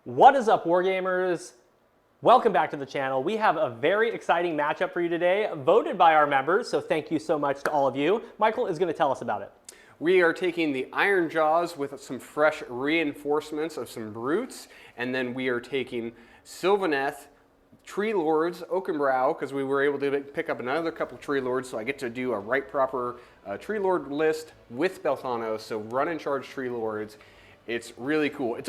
What is up, Wargamers? Welcome back to the channel. We have a very exciting matchup for you today, voted by our members, so thank you so much to all of you. Michael is going to tell us about it. We are taking the Ironjaws with some fresh reinforcements of some brutes, and then we are taking Sylvaneth, Treelords, Oakenbrow, because we were able to pick up another couple Treelords, so I get to do a right proper Treelord list with Belthanos, so run and charge Treelords. It's really cool. It's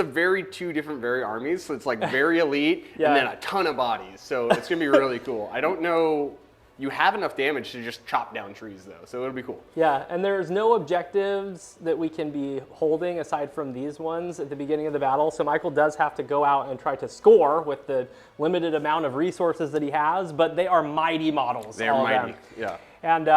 two different armies, so it's like very elite Yeah. and then a ton of bodies, so it's gonna be really cool. I don't know, you have enough damage to just chop down trees though, so it'll be cool. Yeah, and there's no objectives that we can be holding aside from these ones at the beginning of the battle, so Michael does have to go out and try to score with the limited amount of resources that he has, but they are mighty models. They're mighty, yeah. And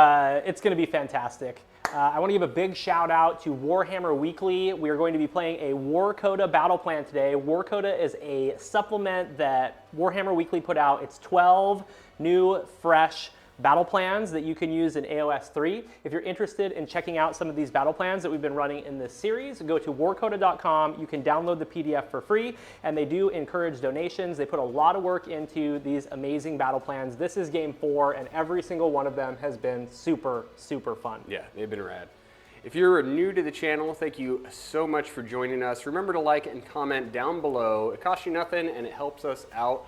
it's going to be fantastic. I want to give a big shout out to Warhammer Weekly. We are going to be playing a Warcoda Battleplan today. Warcoda is a supplement that Warhammer Weekly put out. It's 12 new, fresh battle plans that you can use in AOS 3. If you're interested in checking out some of these battle plans that we've been running in this series, go to warcoda.com. You can download the PDF for free, and they do encourage donations. They put a lot of work into these amazing battle plans. This is game 4, and every single one of them has been super, super fun. Yeah, they've been rad. If you're new to the channel, thank you so much for joining us. Remember to like and comment down below. It costs you nothing, and it helps us out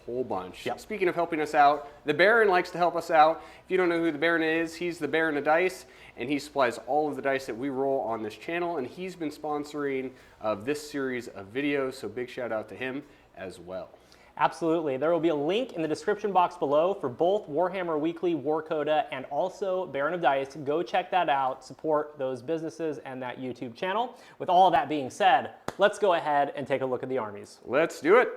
whole bunch. Yep. Speaking of helping us out, the Baron likes to help us out. If you don't know who the Baron is, he's the Baron of Dice, and he supplies all of the dice that we roll on this channel, and he's been sponsoring this series of videos, so big shout out to him as well. Absolutely. There will be a link in the description box below for both Warhammer Weekly, Warcoda, and also Baron of Dice. Go check that out, support those businesses and that YouTube channel. With all of that being said, let's go ahead and take a look at the armies. Let's do it.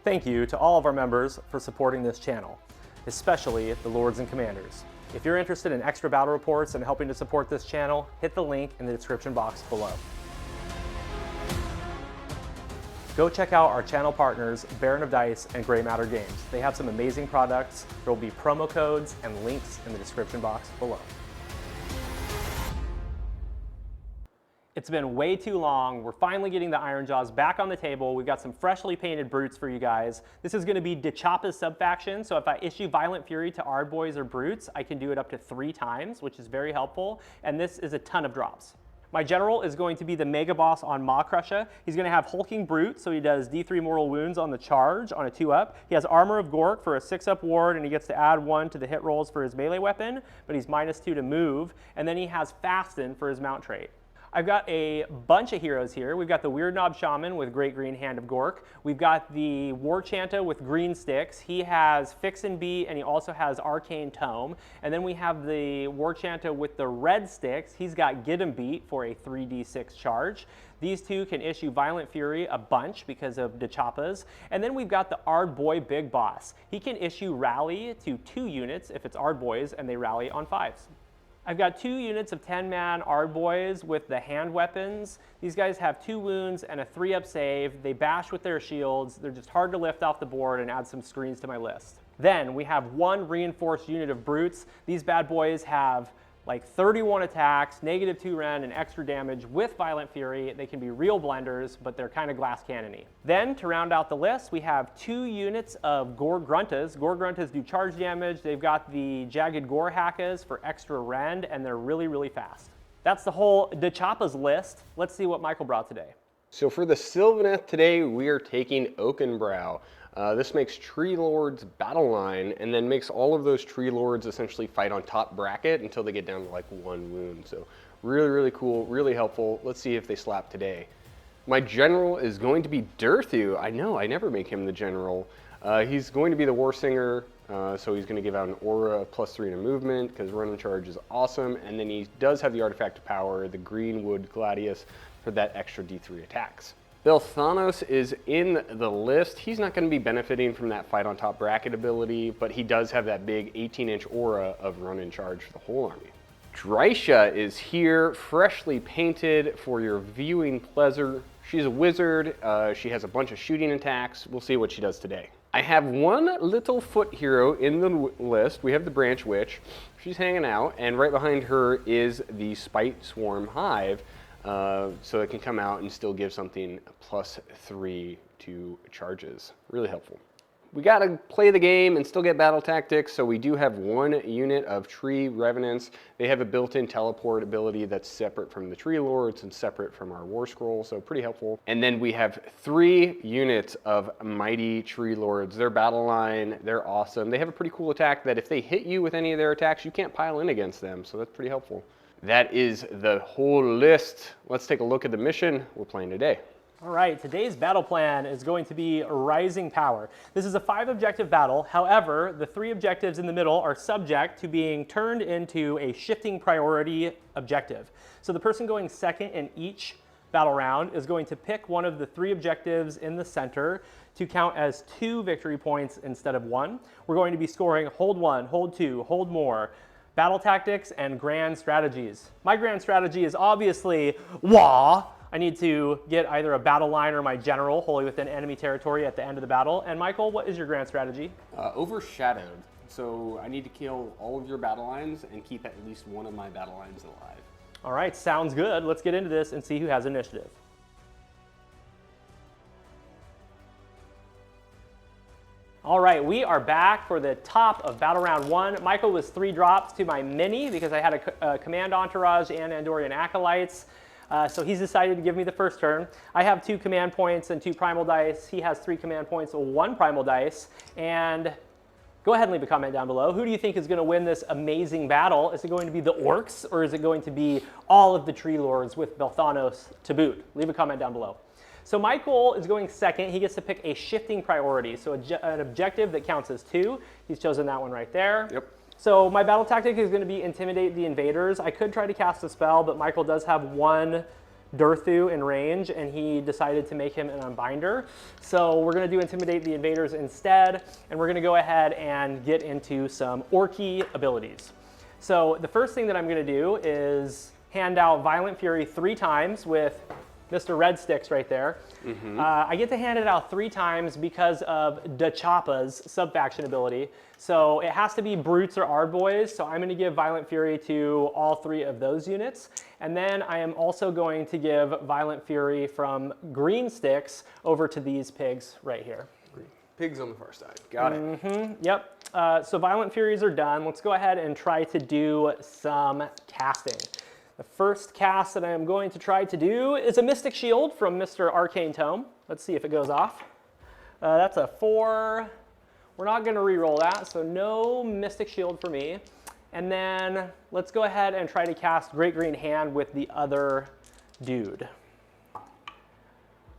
Thank you to all of our members for supporting this channel, especially the Lords and Commanders. If you're interested in extra battle reports and helping to support this channel, hit the link in the description box below. Go check out our channel partners, Baron of Dice and Grey Matter Games. They have some amazing products. There will be promo codes and links in the description box below. It's been way too long. We're finally getting the Ironjaws back on the table. We've got some freshly painted brutes for you guys. This is going to be Choppas subfaction, so if I issue Violent Fury to Ardboys or brutes, I can do it up to 3 times, which is very helpful, and this is a ton of drops. My general is going to be the Mega Boss on Maw Crusher. He's going to have Hulking Brute, so he does D3 mortal wounds on the charge on a 2-up. He has Armor of Gork for a 6-up ward, and he gets to add 1 to the hit rolls for his melee weapon, but he's -2 to move, and then he has Fasten for his mount trait. I've got a bunch of heroes here. We've got the Weird Knob Shaman with Great Green Hand of Gork. We've got the War Chanta with green sticks. He has Fix and Beat, and he also has Arcane Tome. And then we have the War Chanta with the red sticks. He's got Get 'em Beat for a 3d6 charge. These two can issue Violent Fury a bunch because of the Choppas. And then we've got the Ardboy Big Boss. He can issue Rally to 2 units if it's Ardboys and they rally on 5s. I've got 2 units of 10-man Ardboys with the hand weapons. These guys have 2 wounds and a 3-up save. They bash with their shields. They're just hard to lift off the board and add some screens to my list. Then we have 1 reinforced unit of brutes. These bad boys have like 31 attacks, -2 rend, and extra damage with Violent Fury. They can be real blenders, but they're kind of glass cannon-y. Then, to round out the list, we have 2 units of Gore Gruntas. Gore Gruntas do charge damage. They've got the Jagged Gore Hackas for extra rend, and they're really, really fast. That's the whole Choppas list. Let's see what Michael brought today. So for the Sylvaneth today, we are taking Oakenbrow. This makes Treelords battle line, and then makes all of those Treelords essentially fight on top bracket until they get down to like 1 wound. So really, really cool, really helpful. Let's see if they slap today. My general is going to be Durthu. I know, I never make him the general. He's going to be the War Singer, so he's going to give out an aura of +3 to movement because run and charge is awesome. And then he does have the artifact of power, the Greenwood Gladius, for that extra D3 attacks. Belthanos is in the list. He's not going to be benefiting from that fight on top bracket ability, but he does have that big 18-inch aura of run and charge for the whole army. Drisha is here, freshly painted for your viewing pleasure. She's a wizard. She has a bunch of shooting attacks. We'll see what she does today. I have one little foot hero in the list. We have the Branch Witch. She's hanging out, and right behind her is the Spite Swarm Hive, so it can come out and still give something +3 to charges. Really helpful. We gotta play the game and still get battle tactics, so we do have one unit of Tree Revenants. They have a built-in teleport ability that's separate from the Treelords and separate from our War Scroll, so pretty helpful. And then we have 3 units of Mighty Treelords. Their battle line, they're awesome. They have a pretty cool attack that if they hit you with any of their attacks, you can't pile in against them, so that's pretty helpful. That is the whole list. Let's take a look at the mission we're playing today. All right, today's battle plan is going to be Rising Power. This is a 5-objective battle. However, the 3 objectives in the middle are subject to being turned into a shifting priority objective. So the person going second in each battle round is going to pick one of the 3 objectives in the center to count as 2 victory points instead of 1. We're going to be scoring hold 1, hold 2, hold more, battle tactics, and grand strategies. My grand strategy is obviously wah. I need to get either a battle line or my general wholly within enemy territory at the end of the battle. And Michael, what is your grand strategy? Overshadowed. So I need to kill all of your battle lines and keep at least one of my battle lines alive. All right, sounds good. Let's get into this and see who has initiative. All right, we are back for the top of battle round 1. Michael was 3 drops to my mini because I had a command entourage and Andorian acolytes. So he's decided to give me the first turn. I have 2 command points and 2 primal dice. He has 3 command points, 1 primal dice. And go ahead and leave a comment down below. Who do you think is going to win this amazing battle? Is it going to be the Orcs, or is it going to be all of the Treelords with Belthanos to boot? Leave a comment down below. So Michael is going second. He gets to pick a shifting priority, so an objective that counts as 2. He's chosen that one right there. Yep. So my battle tactic is going to be Intimidate the Invaders. I could try to cast a spell, but Michael does have 1 Durthu in range, and he decided to make him an Unbinder. So we're going to do Intimidate the Invaders instead, and we're going to go ahead and get into some Orky abilities. So the first thing that I'm going to do is hand out Violent Fury 3 times with Mr. Red Sticks right there. I get to hand it out 3 times because of the Choppas sub-faction ability. So it has to be Brutes or Ardboys, so I'm going to give Violent Fury to all 3 of those units. And then I am also going to give Violent Fury from Green Sticks over to these pigs right here. Pigs on the far side. Got it. Yep. So Violent Furies are done. Let's go ahead and try to do some casting. The first cast that I am going to try to do is a Mystic Shield from Mr. Arcane Tome. Let's see if it goes off. That's a 4. We're not going to re-roll that, so no Mystic Shield for me. And then let's go ahead and try to cast Great Green Hand with the other dude.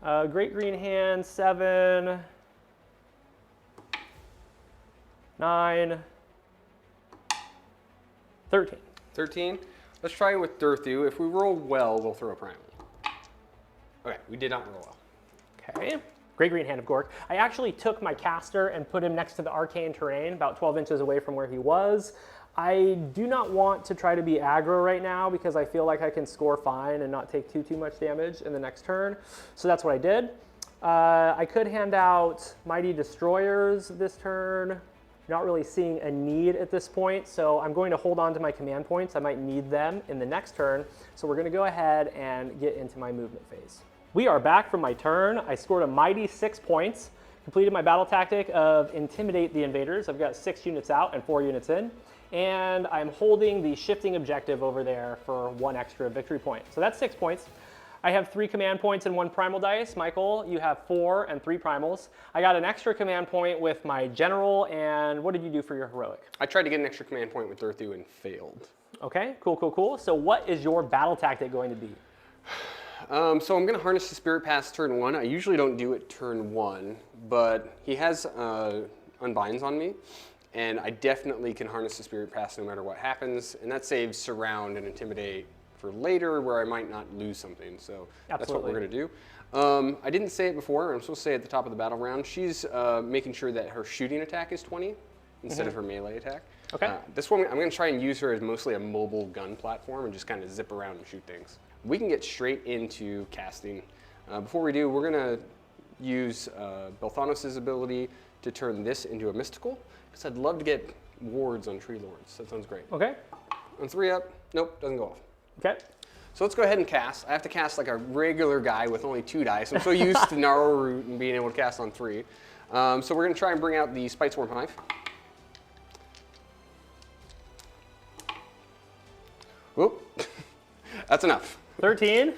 Great Green Hand, 7, 9, 13. 13. Let's try it with Durthu. If we roll well, we'll throw a primal. Okay, we did not roll well. Okay. Great Green Hand of Gork. I actually took my caster and put him next to the arcane terrain, about 12 inches away from where he was. I do not want to try to be aggro right now because I feel like I can score fine and not take too much damage in the next turn. So that's what I did. I could hand out Mighty Destroyers this turn. Not really seeing a need at this point, so I'm going to hold on to my command points. I might need them in the next turn, so we're going to go ahead and get into my movement phase. We are back from my turn. I scored a mighty 6 points, completed my battle tactic of Intimidate the Invaders. I've got 6 units out and 4 units in, and I'm holding the shifting objective over there for 1 extra victory point. So that's 6 points. I have 3 command points and 1 primal dice. Michael, you have 4 and 3 primals. I got an extra command point with my general, and what did you do for your heroic? I tried to get an extra command point with Durthu and failed. Okay, cool. So what is your battle tactic going to be? So I'm going to harness the Spirit Pass turn 1. I usually don't do it turn 1, but he has Unbinds on me, and I definitely can harness the Spirit Pass no matter what happens, and that saves Surround and Intimidate for later where I might not lose something. So that's what we're going to do. I didn't say it before. I'm supposed to say it at the top of the battle round. She's making sure that her shooting attack is 20 instead of her melee attack. Okay. This one, I'm going to try and use her as mostly a mobile gun platform and just kind of zip around and shoot things. We can get straight into casting. Before we do, we're going to use Belthanos' ability to turn this into a mystical, because I'd love to get wards on Treelords. That sounds great. Okay. On 3 up, nope, doesn't go off. Okay. So let's go ahead and cast. I have to cast like a regular guy with only 2 dice. I'm so used to Gnarl Root and being able to cast on 3. So we're going to try and bring out the Spite Swarm Hive. Whoop. That's enough. 13.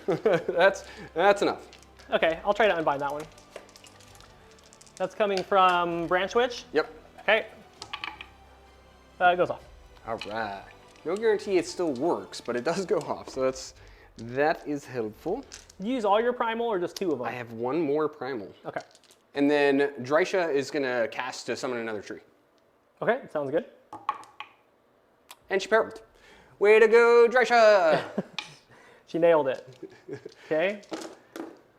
that's enough. Okay, I'll try to unbind that one. That's coming from Branch Witch? Yep. Okay. It goes off. All right. No guarantee it still works, but it does go off, so that is helpful. You use all your primal or just 2 of them? I have 1 more primal. Okay. And then Drisha is going to cast to summon another tree. Okay, sounds good. And she parried. Way to go, Drisha! She nailed it. Okay.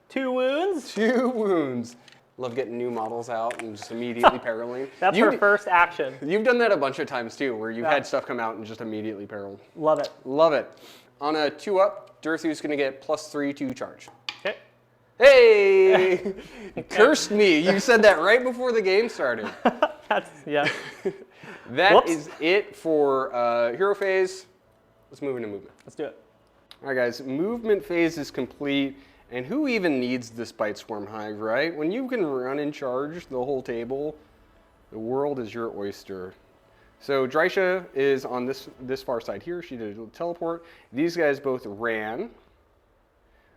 2 wounds. 2 wounds. Love getting new models out and just immediately periling. That's her first action. You've done that a bunch of times too, where you've had stuff come out and just immediately periled. Love it. Love it. On a 2 up, Durthu's going to get +3 to charge. Okay. Hey! Cursed me. You said that right before the game started. Yeah. That is it for hero phase. Let's move into movement. Let's do it. All right, guys. Movement phase is complete. And who even needs the Spite Swarm Hive, right? When you can run and charge the whole table, the world is your oyster. So Drisha is on this far side here. She did a teleport. These guys both ran.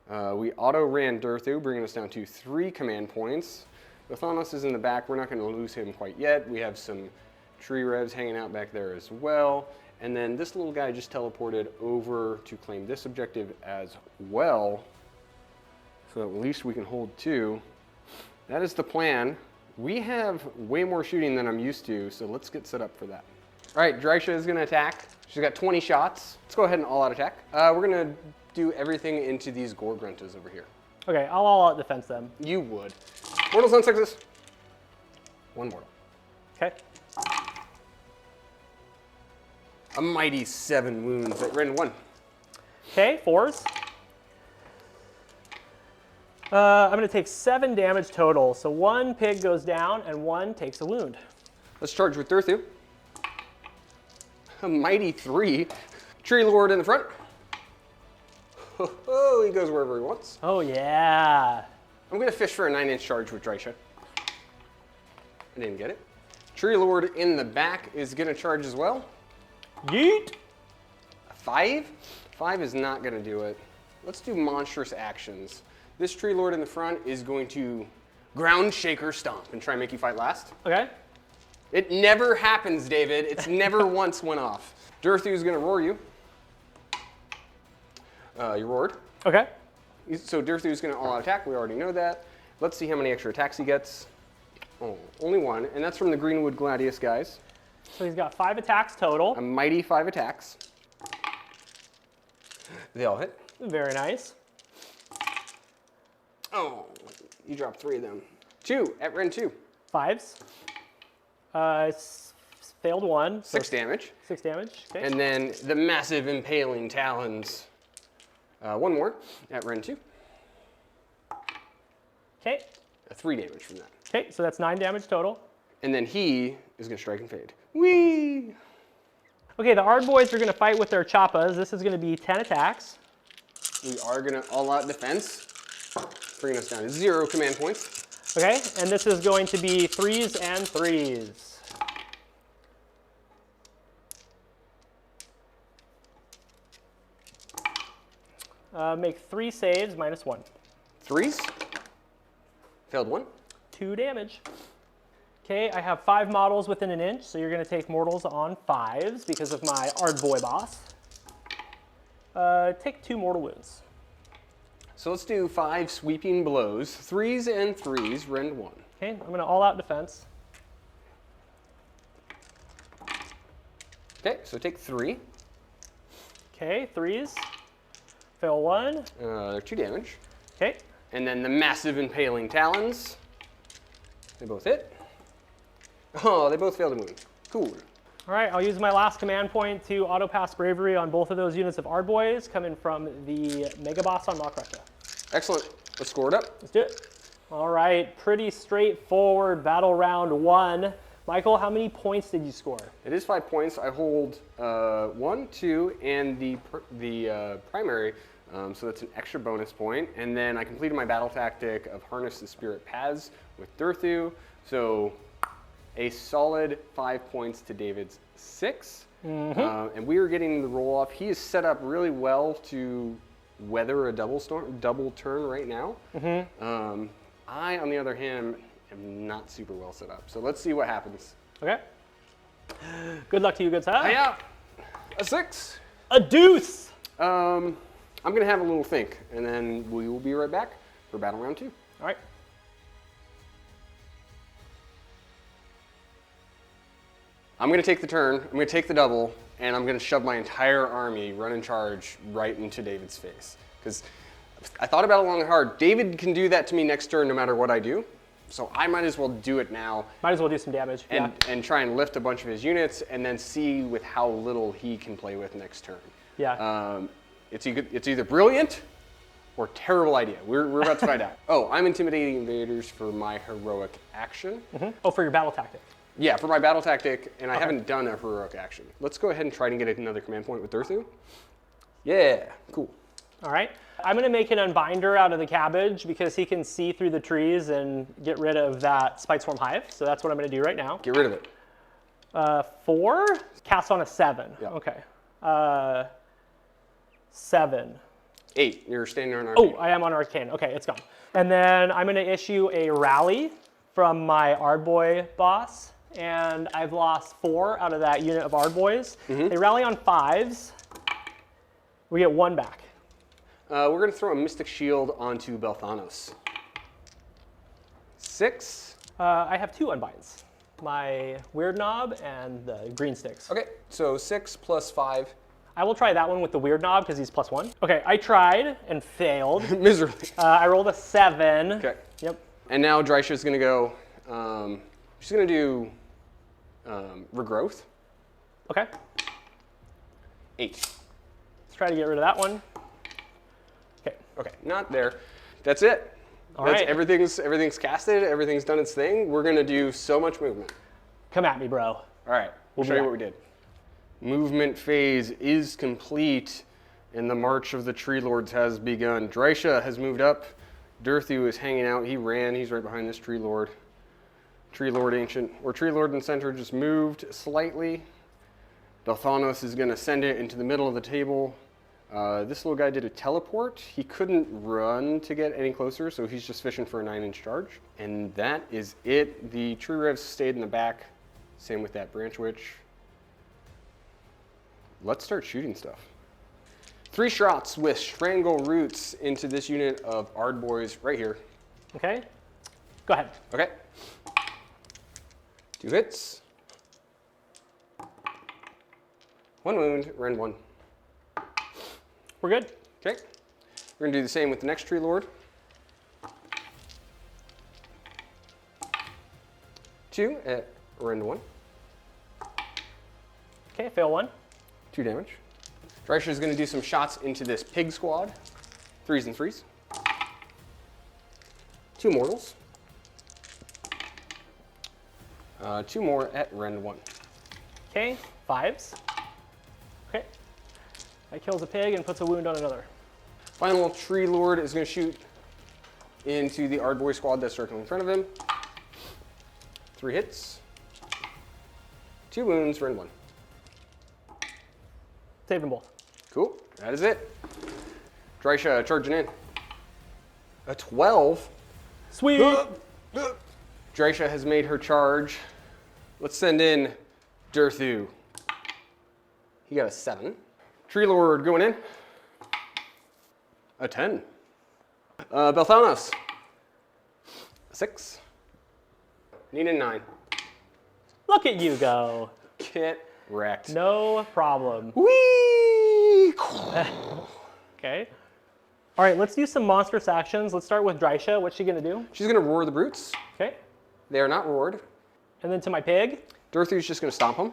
We auto-ran Durthu, bringing us down to 3 command points. Belthanos is in the back. We're not going to lose him quite yet. We have some tree revs hanging out back there as well. And then this little guy just teleported over to claim this objective as well. So at least we can hold 2. That is the plan. We have way more shooting than I'm used to, so let's get set up for that. All right, Drisha is going to attack. She's got 20 shots. Let's go ahead and all-out attack. We're going to do everything into these Gore Gruntas over here. Okay, I'll all-out defense them. You would. Mortals on 6s. 1 mortal. Okay. A mighty 7 wounds at Ren 1. Okay, 4s. I'm going to take 7 damage total. So 1 pig goes down and 1 takes a wound. Let's charge with Durthu. A mighty 3. Treelord in the front. Oh, he goes wherever he wants. Oh, yeah. I'm going to fish for a 9-inch charge with Drisha. I didn't get it. Treelord in the back is going to charge as well. Yeet. 5? 5 is not going to do it. Let's do monstrous actions. This Treelord in the front is going to ground shaker stomp and try and make you fight last. Okay. It never happens, David. It's never once went off. Durthu is going to roar you. You roared. Okay. So Durthu is going to all-out attack. We already know that. Let's see how many extra attacks he gets. Oh, only 1, and that's from the Greenwood Gladius guys. So he's got 5 attacks total. A mighty 5 attacks. They all hit. Very nice. Oh, you dropped 3 of them. 2 at Ren 2. 5s. Failed 1. 6 damage. 6 damage. Okay. And then the massive impaling talons. 1 more at Ren 2. Okay. 3 damage from that. Okay, so that's 9 damage total. And then he is going to strike and fade. Whee! Okay, the Ard boys are going to fight with their Choppas. This is going to be 10 attacks. We are going to all-out defense, bringing us down to 0 command points. Okay, and this is going to be 3s and 3s. Make 3 saves, minus 1. 3s. Failed 1. 2 damage. Okay, I have 5 models within an inch, so you're going to take mortals on 5s because of my Ard boy boss. Take 2 mortal wounds. So let's do 5 sweeping blows. 3s and 3s, rend 1. Okay, I'm going to all-out defense. Okay, so take 3. Okay, 3s. Fail 1. They're 2 damage. Okay. And then the massive impaling talons. They both hit. Oh, they both failed to move. Cool. All right, I'll use my last command point to auto-pass Bravery on both of those units of Ard boys coming from the Mega Boss on Malkrusha. Excellent. Let's score it up. Let's do it. All right, pretty straightforward battle round 1. Michael, how many points did you score? It is 5 points. I hold 1, 2, and the primary, so that's an extra bonus point. And then I completed my battle tactic of Harness the Spirit Paths with Durthu, so a solid 5 points to David's 6. And we are getting the roll off. He is set up really well to weather a double turn right now. I, on the other hand, am not super well set up. So let's see what happens. Okay. Good luck to you, good sir. Yeah, a 6. A deuce. I'm gonna have a little think, and then we will be right back for battle round 2. All right. I'm gonna take the turn, I'm gonna take the double, and I'm gonna shove my entire army, run and charge, right into David's face. Because I thought about it long and hard. David can do that to me next turn no matter what I do. So I might as well do it now. Might as well do some damage. And try and lift a bunch of his units and then see with how little he can play with next turn. Yeah. It's either brilliant or terrible idea. We're about to find out. Oh, I'm intimidating invaders for my heroic action. Oh, for your battle tactic. Yeah, for my battle tactic, and I haven't done a heroic action. Let's go ahead and try to get another command point with Durthu. Yeah, cool. All right. I'm going to make an unbinder out of the cabbage because he can see through the trees and get rid of that Spike Swarm Hive. So that's what I'm going to do right now. Get rid of it. 4, cast on a 7. Yeah. Okay. 7. 8, you're standing on Oh, I am on Arcane. Okay, it's gone. And then I'm going to issue a rally from my Ardboy boss. And I've lost 4 out of that unit of Ardboys. They rally on 5s. We get 1 back. We're going to throw a Mystic Shield onto Belthanos. 6. I have 2 unbinds. My Weird Knob and the green sticks. Okay, so 6 plus 5. I will try that one with the Weird Knob because he's +1. Okay, I tried and failed. Miserably. I rolled a 7. Okay. Yep. And now Drysha's going to go, she's going to do Regrowth. Okay. 8. Let's try to get rid of that one. Okay. Okay, not there. That's it. All right. Everything's casted. Everything's done its thing. We're gonna do so much movement. Come at me, bro. All right, we'll show you what we did. Movement phase is complete, and the march of the Treelords has begun. Drysha has moved up. Durthu is hanging out. He ran. He's right behind this Treelord. Treelord Ancient, or Treelord in the center, just moved slightly. Belthanos is gonna send it into the middle of the table. This little guy did a teleport. He couldn't run to get any closer, so he's just fishing for a 9-inch charge. And that is it. The Tree Revs stayed in the back. Same with that Branch Witch. Let's start shooting stuff. 3 shots with Strangle Roots into this unit of Ardboys right here. Okay. Go ahead. Okay. 2 hits. 1 wound, rend 1. We're good. Okay. We're gonna do the same with the next Treelord. 2 at rend 1. Okay, fail 1. 2 damage. Drysha is gonna do some shots into this pig squad. 3s and 3s. 2 mortals. 2 more at rend 1. Okay, 5s. Okay. That kills a pig and puts a wound on another. Final Treelord is gonna shoot into the Ardboy squad that's circling in front of him. 3 hits. 2 wounds, rend 1. Save them both. Cool, that is it. Drysha charging in. A 12. Sweet. Drysha has made her charge. Let's send in Durthu. He got a 7. Treelord going in. A 10. Belthanos. 6. Need a 9. Look at you go. Get wrecked. No problem. Whee! Okay. All right, let's do some monstrous actions. Let's start with Drysha. What's she gonna do? She's gonna roar the brutes. Okay. They are not roared. And then to my pig. Durthu's just gonna stomp them.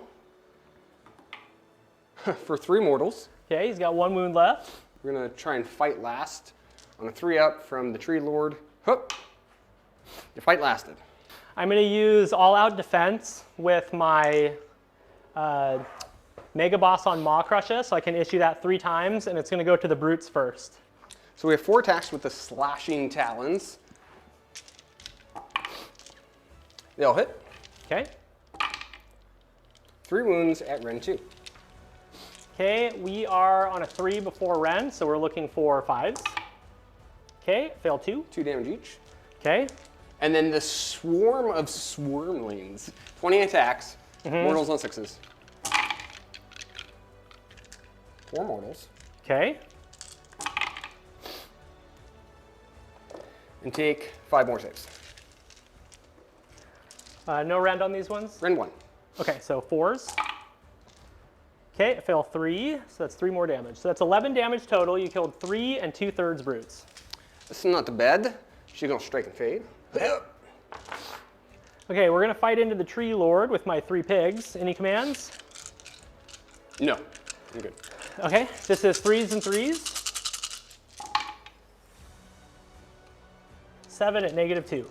For 3 mortals. Okay, he's got 1 wound left. We're gonna try and fight last on a 3-up from the Treelord. Hup. The fight lasted. I'm going to use all-out defense with my Mega Boss on Maw Crusher, so I can issue that 3 times, and it's going to go to the brutes first. So we have 4 attacks with the slashing talons. They all hit. Okay. 3 wounds at Ren 2. Okay, we are on a 3 before Ren, so we're looking for 5s. Okay, fail 2. 2 damage each. Okay. And then the swarm of swarmlings. 20 attacks, mortals on 6s. 4 mortals. Okay. And take 5 more saves. No rend on these ones? Ren 1. Okay, so 4s. Okay, fail 3, so that's 3 more damage. So that's 11 damage total. You killed 3 and 2/3 brutes. This is not too bad. She's gonna strike and fade. Okay, we're gonna fight into the Treelord with my 3 pigs. Any commands? No, I'm good. Okay, this is 3s and 3s. 7 at -2.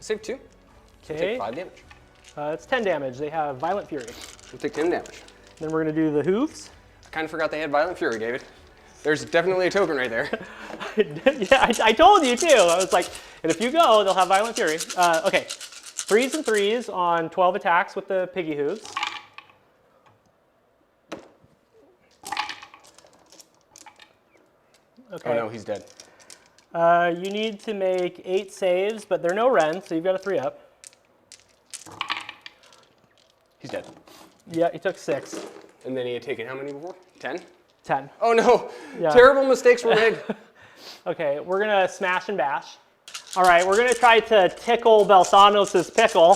Save 2. So Okay, take 5 damage. it's 10 damage. They have Violent Fury. We'll take 10 damage. Then we're gonna do the hooves. I kind of forgot they had Violent Fury, David. There's definitely a token right there. Yeah, I told you too. I was like, and if you go, they'll have Violent Fury. Okay, 3s and 3s on 12 attacks with the piggy hooves. Okay. Oh no, he's dead. You need to make 8 saves, but there are no rends, so you've got a 3-up. He's dead. Yeah, he took 6. And then he had taken how many before? 10? 10. Oh no, Yeah. terrible mistakes were made. Okay, we're gonna smash and bash. All right, we're gonna try to tickle Belthanos' pickle.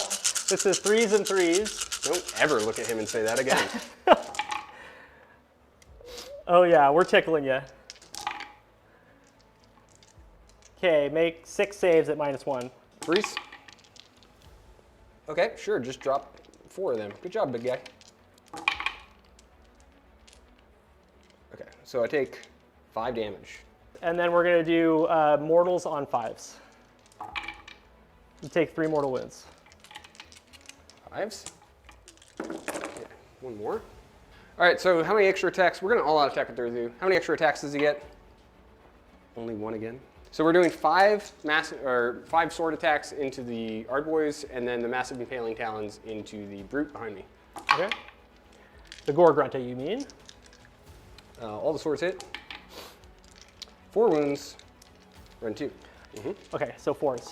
This is 3s and 3s. Don't ever look at him and say that again. Oh yeah, we're tickling you. Okay, make 6 saves at -1. 3s? Okay, sure, just drop 4 of them. Good job, big guy. Okay, so I take 5 damage. And then we're gonna do mortals on 5s. You take 3 mortal wounds. 5s. Okay, 1 more. All right, so how many extra attacks? We're gonna all-out attack with Durzu. How many extra attacks does he get? Only 1 again. So we're doing 5 sword attacks into the Ardboys, and then the massive impaling talons into the brute behind me. Okay. The Gore Grunta, you mean? All the swords hit. 4 wounds. Run 2. Okay, so 4s.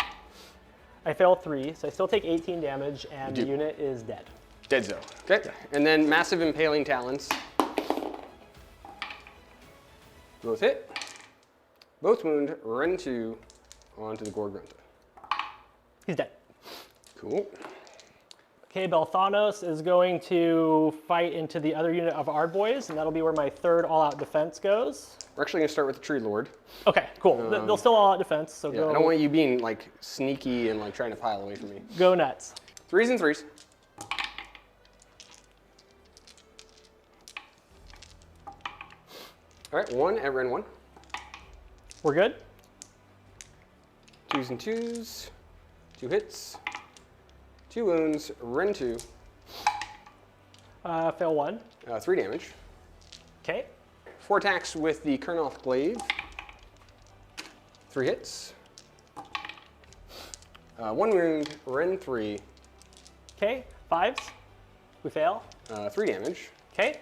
I fail 3, so I still take 18 damage, and the You do. unit is dead. Dead zone. Okay. And then massive impaling talons. Both hit. Both wound. Run 2 onto the Gore Grunta. He's dead. Cool. Okay, Belthanos is going to fight into the other unit of Ardboys, and that'll be where my 3rd all-out defense goes. We're actually gonna start with the Treelord. Okay, cool. They'll still all-out defense, so Yeah, go, I don't want you being like sneaky and like trying to pile away from me. go nuts. 3s and 3s. All right, 1 at Ren 1. We're good? 2s and 2s. 2 hits. 2 wounds. Ren 2. Fail 1. 3 damage. Okay. 4 attacks with the Kurnoth Glaive. 3 hits. 1 wound. Ren 3. Okay, 5s. We fail. 3 damage. Okay.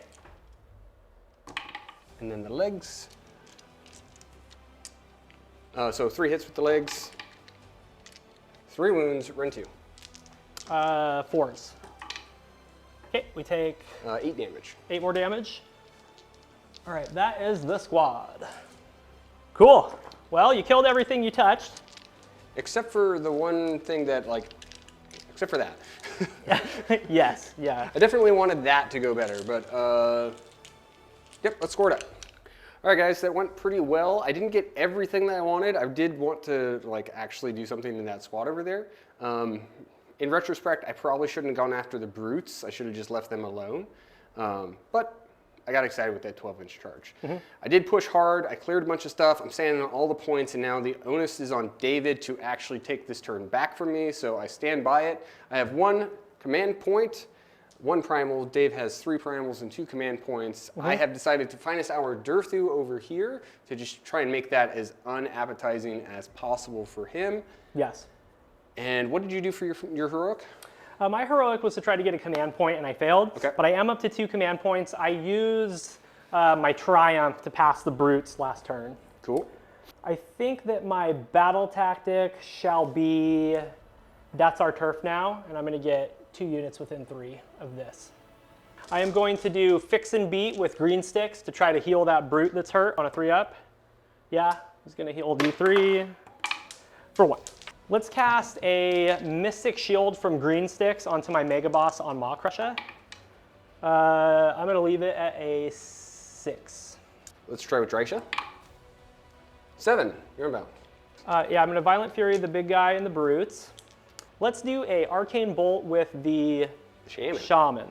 And then the legs. So 3 hits with the legs. 3 wounds. Ren 2. 4s. Okay, we take 8 damage. 8 more damage. All right, that is the squad. Cool. Well, you killed everything you touched. Except for the one thing that, like, except for that. Yes, yeah. I definitely wanted that to go better, but yep, let's score it up. All right, guys, that went pretty well. I didn't get everything that I wanted. I did want to, like, actually do something in that squad over there. In retrospect, I probably shouldn't have gone after the brutes. I should have just left them alone. But I got excited with that 12-inch charge. I did push hard. I cleared a bunch of stuff. I'm standing on all the points, and now the onus is on David to actually take this turn back from me, so I stand by it. I have 1 command point, 1 primal. Dave has 3 primals and 2 command points. I have decided to finest our Durthu over here to just try and make that as unappetizing as possible for him. Yes. And what did you do for your heroic? My heroic was to try to get a command point, and I failed. Okay. But I am up to 2 command points. I used my Triumph to pass the brutes last turn. Cool. I think that my battle tactic shall be, that's our turf now, and I'm going to get 2 units within 3 of this. I am going to do fix and beat with green sticks to try to heal that brute that's hurt on a 3-up. Yeah, he's going to heal D3 for 1. Let's cast a Mystic Shield from green sticks onto my Mega Boss on Maw Crusher. I'm going to leave it at a 6. Let's try with Drycia. 7. You're inbound. Yeah, I'm going to Violent Fury the big guy and the brutes. Let's do a Arcane Bolt with the Shaman.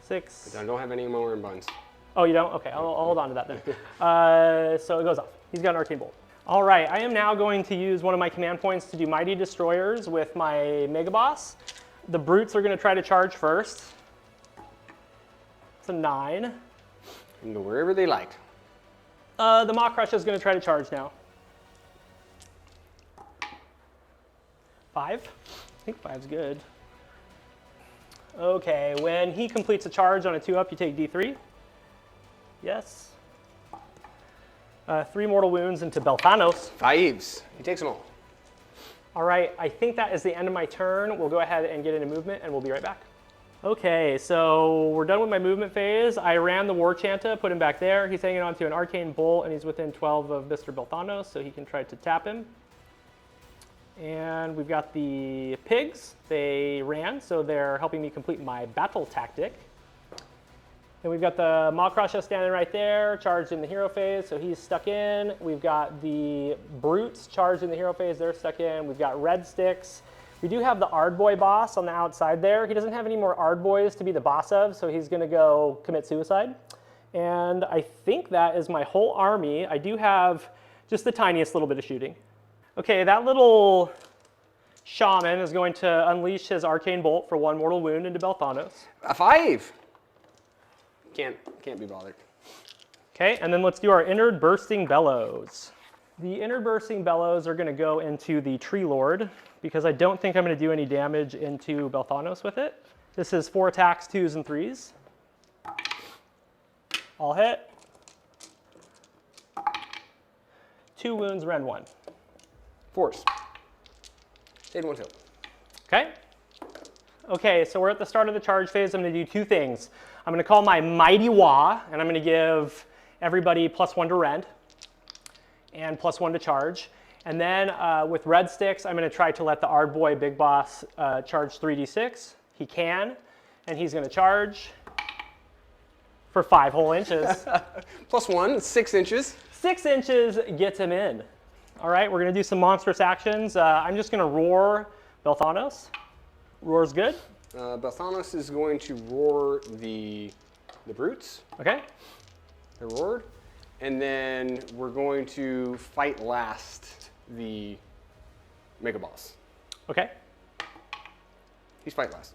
6. I don't have any more in buns. Oh, you don't? Okay, I'll hold on to that then. So it goes off. He's got an Arcane Bolt. All right, I am now going to use one of my command points to do Mighty Destroyers with my Mega Boss. The brutes are going to try to charge first. It's a 9. And go wherever they like. The Maw Crusher is going to try to charge now. 5. I think 5's good. Okay, when he completes a charge on a 2-up, you take D3. Yes. 3 mortal wounds into Belthanos. 5s. He takes them all. All right, I think that is the end of my turn. We'll go ahead and get into movement, and we'll be right back. Okay, so we're done with my movement phase. I ran the War Chanta, put him back there. He's hanging on to an Arcane Bolt, and he's within 12 of Mr. Belthanos, so he can try to tap him. And we've got the pigs. They ran, so they're helping me complete my battle tactic. And we've got the Maw Crusher standing right there, charged in the hero phase, so he's stuck in. We've got the brutes charged in the hero phase, they're stuck in. We've got red sticks. We do have the Ardboy boss on the outside there. He doesn't have any more Ardboys to be the boss of, so he's gonna go commit suicide. And I think that is my whole army. I do have just the tiniest little bit of shooting. Okay, that little shaman is going to unleash his Arcane Bolt for 1 mortal wound into Belthanos. A 5. Can't be bothered. Okay, and then let's do our Inward Bursting Bellows. The Inward Bursting Bellows are going to go into the Treelord because I don't think I'm going to do any damage into Belthanos with it. This is 4 attacks, 2s and 3s. All hit. 2 wounds, rend 1. Force. Stayed 1 tilt. Okay. Okay, so we're at the start of the charge phase. I'm going to do 2 things. I'm going to call my Mighty Wah, and I'm going to give everybody +1 to rend and +1 to charge. And then with red sticks, I'm going to try to let the Ardboy Big Boss charge 3d6. He can, and he's going to charge for 5 whole inches. +1, 6 inches. 6 inches gets him in. All right, we're going to do some monstrous actions. I'm just going to roar Belthanos. Roar's good. Belthanos is going to roar the brutes. Okay. They're roared. And then we're going to fight last the Mega Boss. Okay. He's fight last.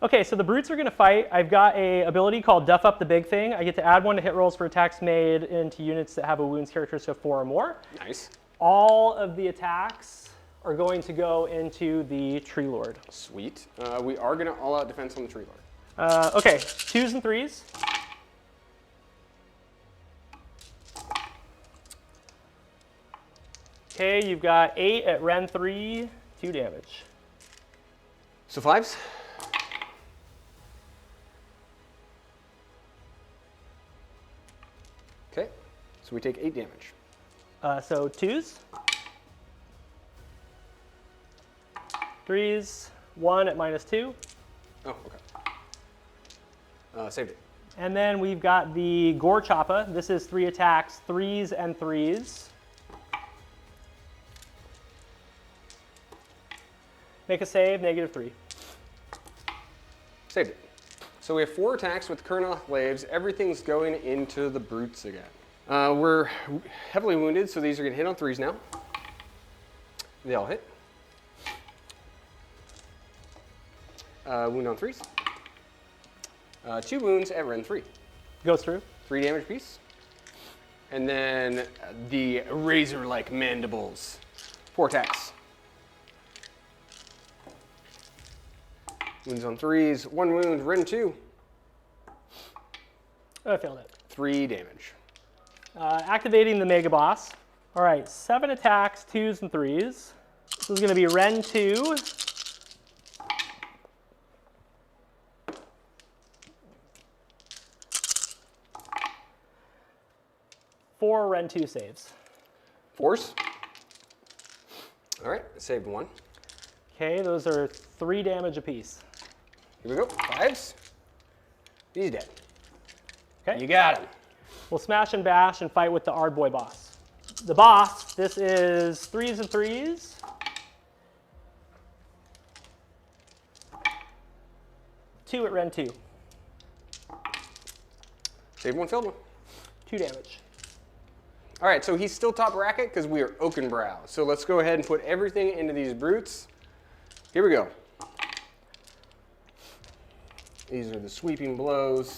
Okay, so the brutes are going to fight. I've got a ability called Duff Up the Big Thing. I get to add 1 to hit rolls for attacks made into units that have a wounds characteristic of 4 or more. Nice. All of the attacks are going to go into the Treelord. Sweet. We are going to all-out defense on the Treelord. Okay, 2s and 3s. Okay, you've got 8 at rend 3, 2 damage. So 5s. Okay, so we take 8 damage. So 2s. 3s, 1 at -2. Oh, okay. Saved it. And then we've got the Gore Choppa. This is 3 attacks, 3s and 3s. Make a save, -3. Saved it. So we have 4 attacks with Kurnoth Glaives. Everything's going into the brutes again. We're heavily wounded, so these are going to hit on 3s now. They all hit. Wound on 3s. 2 wounds at Ren 3. Goes through. 3 damage piece. And then the razor-like mandibles. 4 attacks. Wounds on 3s. 1 wound, Ren 2. I failed it. 3 damage. Activating the Mega Boss. All right, 7 attacks, 2s and 3s. This is going to be Ren 2. Four Ren 2 saves. 4s. All right, saved 1. Okay, those are 3 damage apiece. Here we go. 5s. He's dead. Okay. You got him. We'll smash and bash and fight with the Ardboy boss. The boss, this is 3s and 3s. Two at Ren 2. Save 1, failed 1. 2 damage. All right, so he's still top bracket because we are Oakenbrow. So let's go ahead and put everything into these brutes. Here we go. These are the sweeping blows.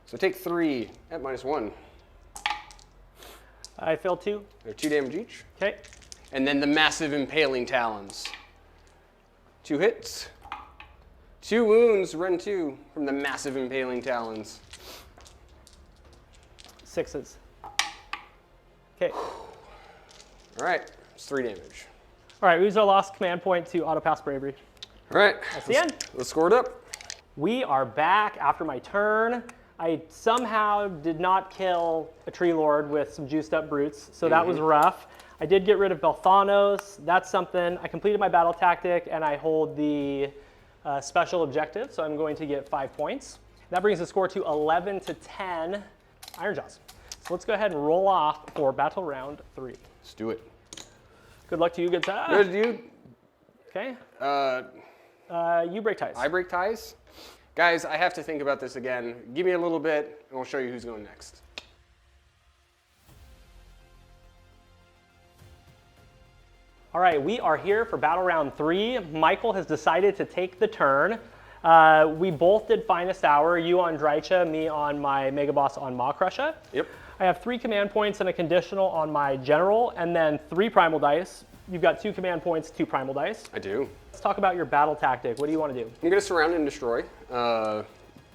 So take 3 at -1. I failed 2. They're 2 damage each. Okay. And then the massive impaling talons. 2 hits. 2 wounds, Ren 2 from the massive impaling talons. 6s. Okay. All right, it's 3 damage. All right, Uzo lost command point to auto pass bravery. All right, That's the end. Let's score it up. We are back after my turn. I somehow did not kill a Treelord with some juiced up brutes, so that was rough. I did get rid of Belthanos. That's something. I completed my battle tactic, and I hold the special objective, so I'm going to get 5 points. That brings the score to 11 to 10 Ironjaws. So let's go ahead and roll off for battle round 3. Let's do it. Good luck to you, good time. Good, dude. Okay. You break ties. I break ties. Guys, I have to think about this again. Give me a little bit, and we'll show you who's going next. All right, we are here for battle round 3. Michael has decided to take the turn. We both did Finest Hour, you on Drycha, me on my Mega Boss on Maw Crusher. Yep. I have 3 command points and a conditional on my General, and then 3 Primal Dice. You've got 2 command points, 2 Primal Dice. I do. Let's talk about your battle tactic. What do you want to do? I'm going to surround and destroy. We're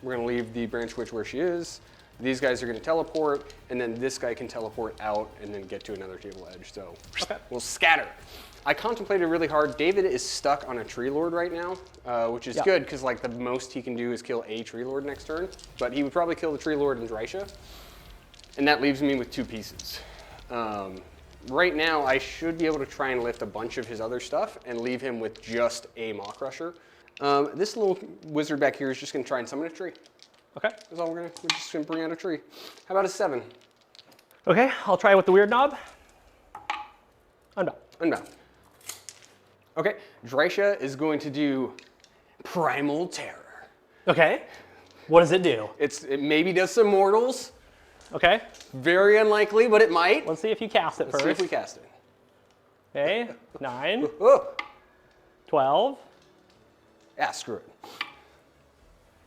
going to leave the Branch Witch where she is. These guys are going to teleport, and then this guy can teleport out and then get to another table edge. So we'll scatter. I contemplated really hard. David is stuck on a Treelord right now, which is good because like the most he can do is kill a Treelord next turn. But he would probably kill the Treelord in Drycha, and that leaves me with 2 pieces. Right now, I should be able to try and lift a bunch of his other stuff and leave him with just a Maw Crusher. This little wizard back here is just going to try and summon a tree. Okay. That's all we're just going to bring out a tree. How about a 7? Okay, I'll try with the weird knob. Unbound. Unbound. Okay, Drycha is going to do Primal Terror. Okay. What does it do? It maybe does some mortals. Okay. Very unlikely, but it might. Let's see if you cast it first. See if we cast it. Okay, 9, Oh. 12, Yeah, screw it.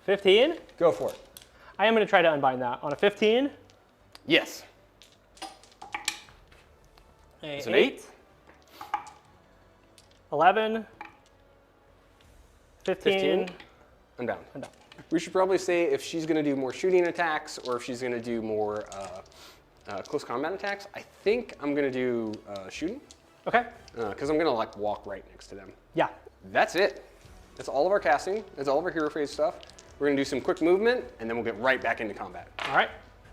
15. Go for it. I am going to try to unbind that. On a 15, Yes. it's an 8. 11, 15. Unbound. Unbound. We should probably say if she's going to do more shooting attacks or if she's going to do more close combat attacks. I think I'm going to do shooting. Okay. Because I'm going to like walk right next to them. Yeah. That's it. That's all of our casting. That's all of our hero phase stuff. We're going to do some quick movement and then we'll get right back into combat. All right.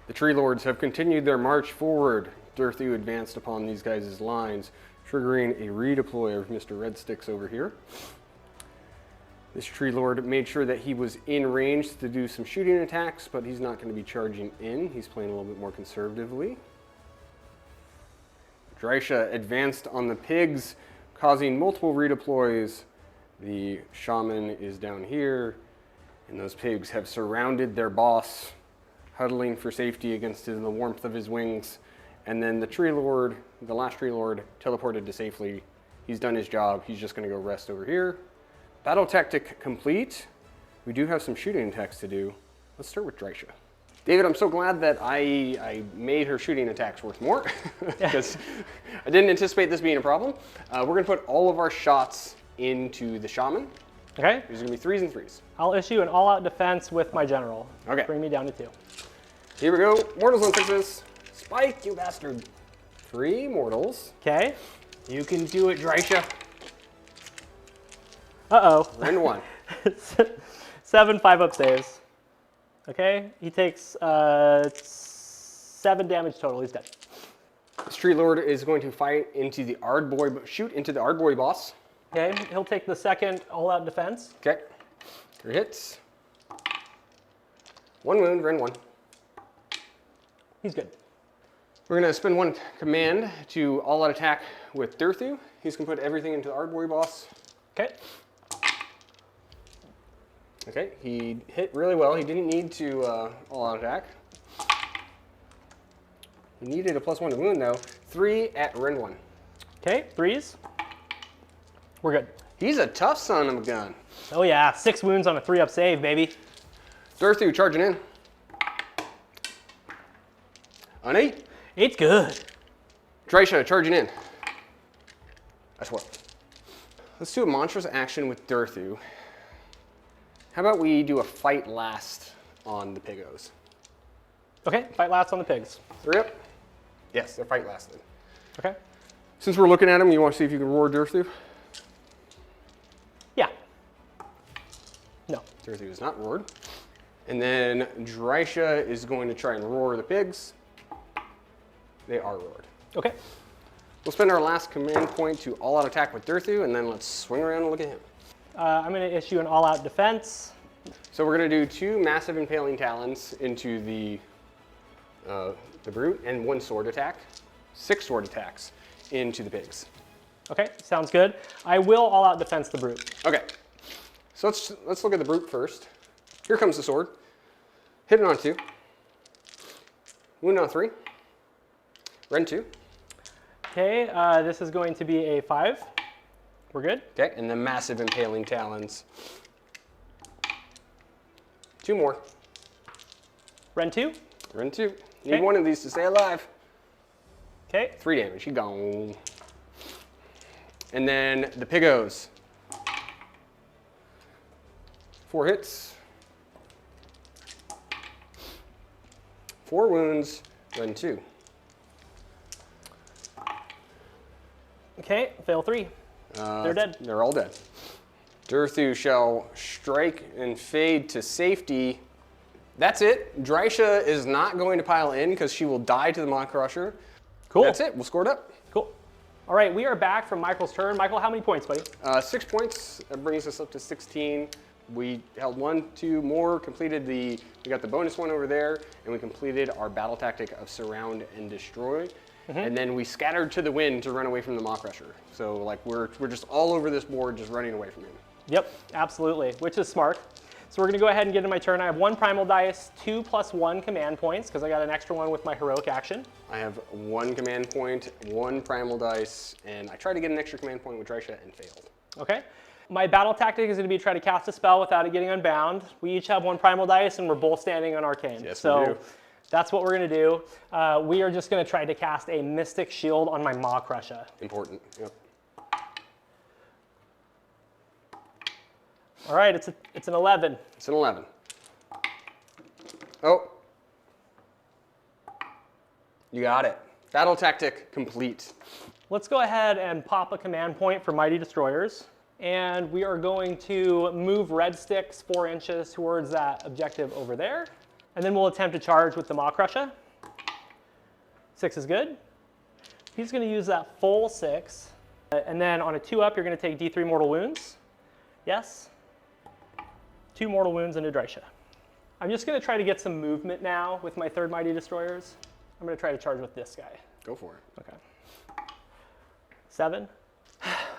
The Treelords have continued their march forward. Durthu advanced upon these guys' lines, triggering a redeploy of Mr. Red Sticks over here. This Treelord made sure that he was in range to do some shooting attacks, but he's not going to be charging in. He's playing a little bit more conservatively. Drycha advanced on the pigs, causing multiple redeploys. The shaman is down here, And those pigs have surrounded their boss, huddling for safety against the warmth of his wings. And then the Treelord, the last Treelord, teleported to safely. He's done his job. He's just going to go rest over here. Battle tactic complete. We do have some shooting attacks to do. Let's start with Drisha. David, I'm so glad that I made her shooting attacks worth more because I didn't anticipate this being a problem. We're going to put all of our shots into the Shaman. Okay. There's going to be 3s and 3s. I'll issue an all-out defense with my general. Okay. Bring me down to 2. Here we go. Mortals on 6s. Spike, you bastard. 3 mortals. Okay. You can do it, Drisha. Uh-oh. Rend 1. 7 5-up saves. Okay, he takes 7 damage total. He's dead. This Treelord is going to fight into the shoot into the Ardboy boss. Okay, he'll take the second all-out defense. Okay. 3 hits. 1 wound, Rend 1. He's good. We're going to spend 1 command to all-out attack with Durthu. He's going to put everything into the Ardboy boss. Okay. Okay, he hit really well. He didn't need to all-out attack. He needed a +1 to wound, though. 3 at Rend 1. Okay, 3s. We're good. He's a tough son of a gun. Oh yeah, 6 wounds on a 3-up save, baby. Durthu charging in. An 8. It's good. Drisha charging in. That's what. Let's do a monstrous action with Durthu. How about we do a fight last on the Pigos? Okay, fight last on the pigs. 3 up? Yes, they're fight lasted. Okay. Since we're looking at him, you want to see if you can roar Durthu? Yeah. No. Durthu is not roared. And then Drisha is going to try and roar the pigs. They are roared. Okay. We'll spend our last command point to all-out attack with Durthu, and then let's swing around and look at him. I'm going to issue an all-out defense. So we're going to do 2 massive impaling talons into the brute and 1 sword attack. 6 sword attacks into the pigs. Okay, sounds good. I will all-out defense the brute. Okay, so let's look at the brute first. Here comes the sword. Hit it on 2. Wound on 3. Rend 2. Okay, this is going to be a 5. We're good. Okay, and the massive impaling talons. 2 more. Rend 2. Rend 2. Need Okay. 1 of these to stay alive. Okay. 3 damage. He gone. And then the Pigos. 4 hits. 4 wounds. Rend 2. Okay, fail 3. They're dead. They're all dead. Durthu shall strike and fade to safety. That's it. Drisha is not going to pile in because she will die to the Maw Crusher. Cool. That's it. We'll score it up. Cool. All right, we are back from Michael's turn. Michael, how many points, buddy? 6 points. That brings us up to 16. We held 1, 2 more, completed we got the bonus one over there, and we completed our battle tactic of surround and destroy. And then we scattered to the wind to run away from the Maw Crusher. So like we're just all over this board, just running away from him. Yep, absolutely, which is smart. So we're gonna go ahead and get into my turn. I have 1 primal dice, 2 + 1 command points, because I got an extra 1 with my heroic action. I have 1 command point, 1 primal dice, and I tried to get an extra command point with Drisha and failed. Okay. My battle tactic is gonna be try to cast a spell without it getting unbound. We each have 1 primal dice, and we're both standing on arcane. Yes, so we do. that's what we're gonna do. We are just gonna try to cast a Mystic Shield on my Maw Crusher. Important. Yep. All right, it's an 11. It's an 11. Oh. You got it. Battle tactic complete. Let's go ahead and pop a command point for Mighty Destroyers. And we are going to move red sticks 4 inches towards that objective over there. And then we'll attempt to charge with the Maw Crusher. 6 is good. He's going to use that full 6. And then on a 2-up, you're going to take D3 mortal wounds. Yes. 2 mortal wounds into Drisha. I'm just going to try to get some movement now with my 3rd Mighty Destroyers. I'm going to try to charge with this guy. Go for it. Okay. 7.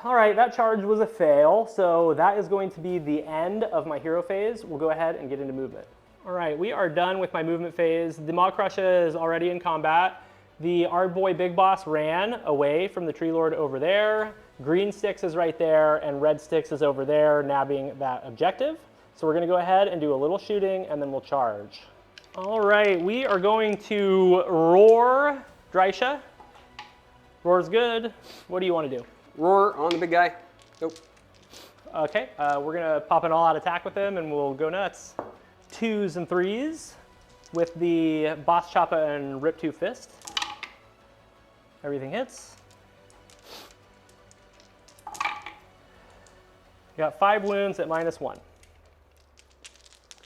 All right, that charge was a fail, so that is going to be the end of my hero phase. We'll go ahead and get into movement. All right, we are done with my movement phase. The Maw Crusher is already in combat. The Ardboy Big Boss ran away from the Treelord over there. Green Sticks is right there, and Red Sticks is over there, nabbing that objective. So we're gonna go ahead and do a little shooting, and then we'll charge. All right, we are going to roar Drisha. Roar's good. What do you want to do? Roar on the big guy. Nope. Okay, we're gonna pop an all-out attack with him, and we'll go nuts. 2s and 3s with the Boss Choppa and Rip 2 Fist. Everything hits. Got 5 wounds at -1.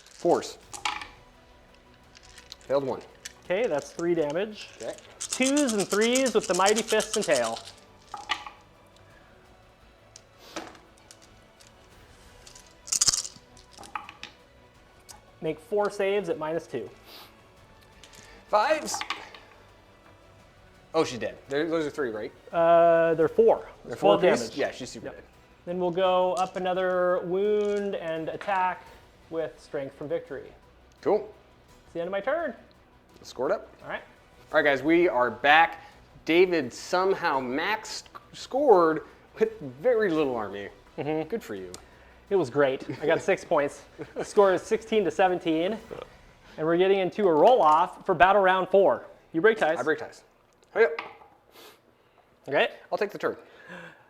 Force. Failed 1. Okay, that's 3 damage. Okay. 2s and 3s with the Mighty Fists and Tail. Make 4 saves at -2. 5s. Oh, she's dead. Those are 3, right? They're 4. They're 12 4 damage. Yeah, she's super dead. Then we'll go up another wound and attack with Strength from Victory. Cool. It's the end of my turn. Scored up. All right. All right, guys, we are back. David somehow scored with very little army. Good for you. It was great. I got 6 points. The score is 16-17. And we're getting into a roll-off for battle round 4. You break ties. I break ties. Oh, yep. Okay. I'll take the turn.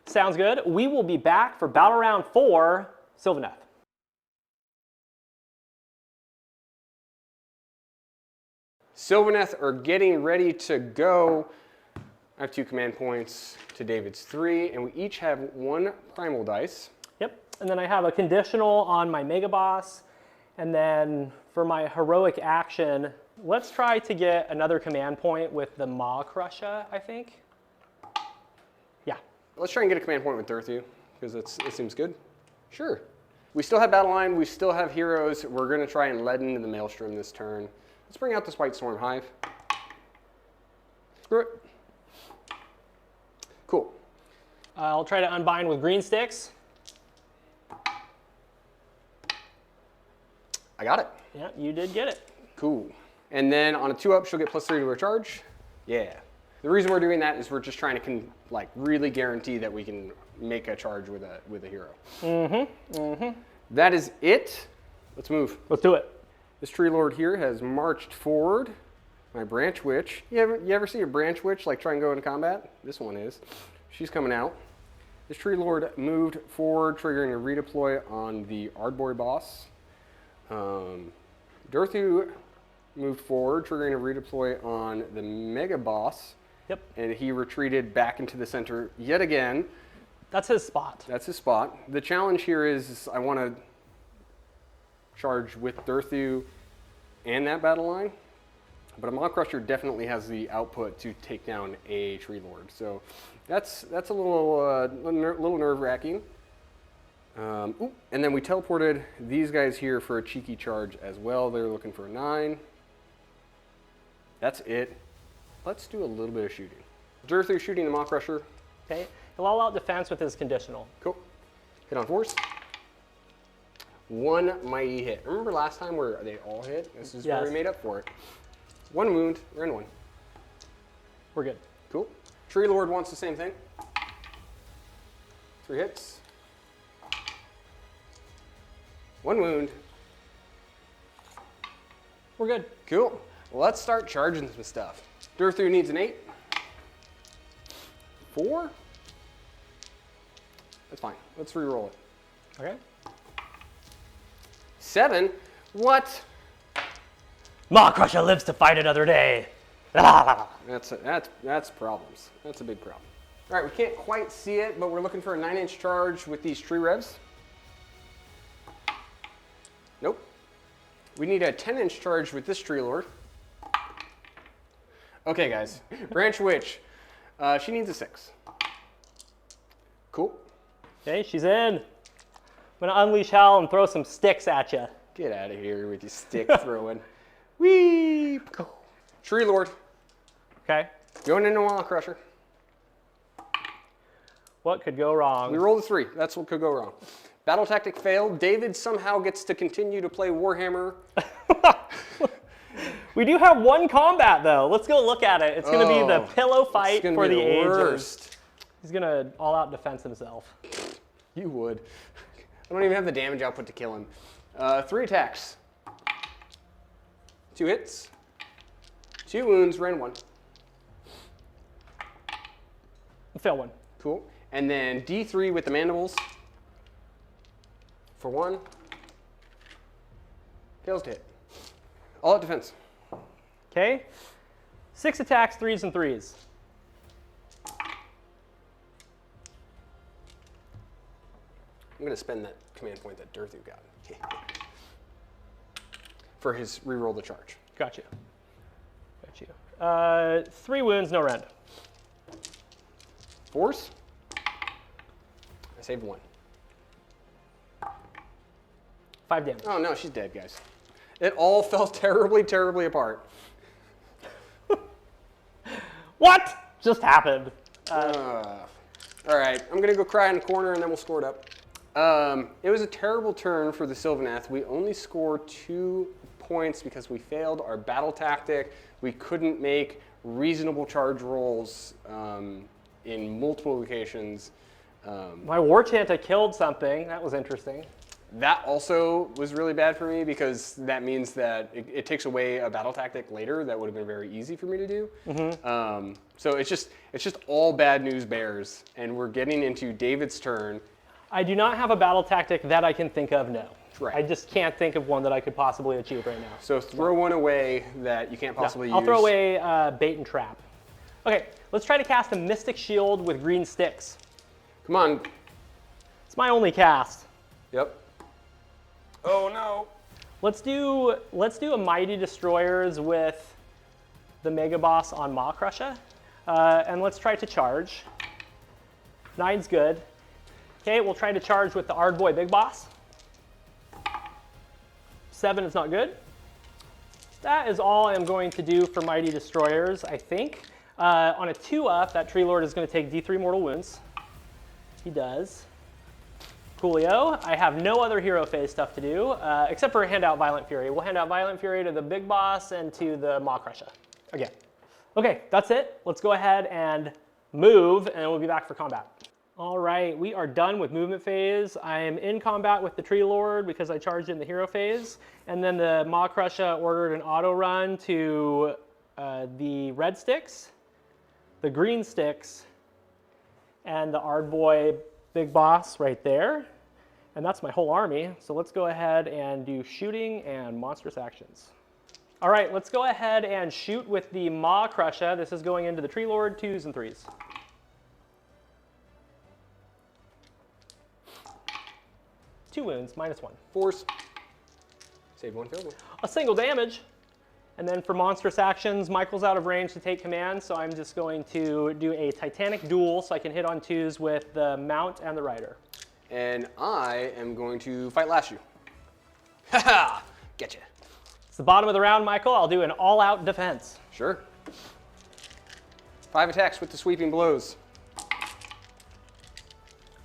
Sounds good. We will be back for battle round 4, Sylvaneth. Sylvaneth are getting ready to go. I have 2 command points to David's 3, and we each have 1 primal dice. Yep. And then I have a conditional on my Mega Boss. And then for my heroic action, let's try to get another command point with the Maw Crusher, I think. Yeah. Let's try and get a command point with Durthu, because it seems good. Sure. We still have battle line. We still have heroes. We're going to try and lead into the Maelstrom this turn. Let's bring out this White Storm Hive. Screw it. Cool. I'll try to unbind with Green Sticks. I got it. Yeah, you did get it. Cool. And then on a 2-up, she'll get +3 to her charge. Yeah. The reason we're doing that is we're just trying to really guarantee that we can make a charge with a hero. That is it. Let's move. Let's do it. This Treelord here has marched forward. My Branch Witch. You ever see a Branch Witch try and go into combat? This one is. She's coming out. This Treelord moved forward, triggering a redeploy on the Ardboy boss. Durthu moved forward, triggering a redeploy on the Mega Boss. Yep. And he retreated back into the center yet again. That's his spot. That's his spot. The challenge here is I want to charge with Durthu and that battle line, but a Maw Crusher definitely has the output to take down a Treelord. So that's a little nerve-wracking. And then we teleported these guys here for a cheeky charge as well. They're looking for a 9. That's it. Let's do a little bit of shooting. Durthu shooting the Maw Crusher. Okay. He'll all out defense with his conditional. Cool. Hit on force. 1 mighty hit. Remember last time where they all hit? This is where we made up for it. 1 wound. We're in 1. We're good. Cool. Treelord wants the same thing. 3 hits. 1 wound. We're good. Cool. Let's start charging some stuff. Durthu needs an 8. 4. That's fine. Let's re-roll it. Okay. 7. What? Maw Crusher lives to fight another day. That's problems. That's a big problem. All right, we can't quite see it, but we're looking for a 9-inch charge with these tree revs. Nope. We need a 10-inch charge with this Treelord. Okay, guys. Branch Witch. She needs a 6. Cool. Okay, she's in. I'm gonna unleash hell and throw some sticks at you. Get out of here with your stick throwing. Whee! Treelord. Okay. Going into Maw Crusher. What could go wrong? We rolled a 3. That's what could go wrong. Battle tactic failed. David somehow gets to continue to play Warhammer. We do have one combat, though. Let's go look at it. It's going to be the pillow fight for the ages. He's going to all-out defense himself. You would. I don't even have the damage output to kill him. 3 attacks. 2 hits. 2 wounds, ran 1. Fail 1. Cool. And then D3 with the mandibles. For 1. Fails to hit. All out defense. Okay. 6 attacks, 3s and 3s. I'm going to spend that command point that Durthu got. For his reroll the charge. Got you. Got you. 3 wounds, no rend. Force. I saved 1. 5 damage. Oh no, she's dead, guys. It all fell terribly, terribly apart. What just happened? All right, I'm gonna go cry in the corner and then we'll score it up. It was a terrible turn for the Sylvaneth. We only scored 2 points because we failed our battle tactic. We couldn't make reasonable charge rolls in multiple locations. My war chanta killed something. That was interesting. That also was really bad for me because that means that it takes away a battle tactic later that would have been very easy for me to do. Mm-hmm. So it's just all bad news bears, and we're getting into David's turn. I do not have a battle tactic that I can think of, no. Right. I just can't think of one that I could possibly achieve right now. So throw one away that you can't possibly use. I'll throw away bait and trap. Okay, let's try to cast a Mystic Shield with green sticks. Come on. It's my only cast. Yep. Oh no. Let's do a Mighty Destroyers with the Mega Boss on Maw Crusher. And let's try to charge. 9's good. Okay, we'll try to charge with the Ardboy Big Boss. 7 is not good. That is all I'm going to do for Mighty Destroyers, I think. On a 2-up, that Treelord is going to take D3 mortal wounds. He does. Coolio. I have no other hero phase stuff to do, except for hand out Violent Fury. We'll hand out Violent Fury to the Big Boss and to the Maw Crusher. Again. Okay, that's it. Let's go ahead and move, and we'll be back for combat. All right, we are done with movement phase. I'm in combat with the Treelord because I charged in the hero phase, and then the Maw Crusher ordered an auto run to the red sticks, the green sticks, and the Ardboy Big Boss right there. And that's my whole army. So let's go ahead and do shooting and monstrous actions. All right, let's go ahead and shoot with the Maw Crusher. This is going into the Treelord, 2s and 3s. Two wounds, -1. Force. Save 1, failed 1. A single damage. And then for monstrous actions, Michael's out of range to take command, so I'm just going to do a Titanic duel so I can hit on 2s with the Mount and the Rider. And I am going to fight last you. Haha! Getcha. It's the bottom of the round, Michael. I'll do an all-out defense. Sure. 5 attacks with the sweeping blows.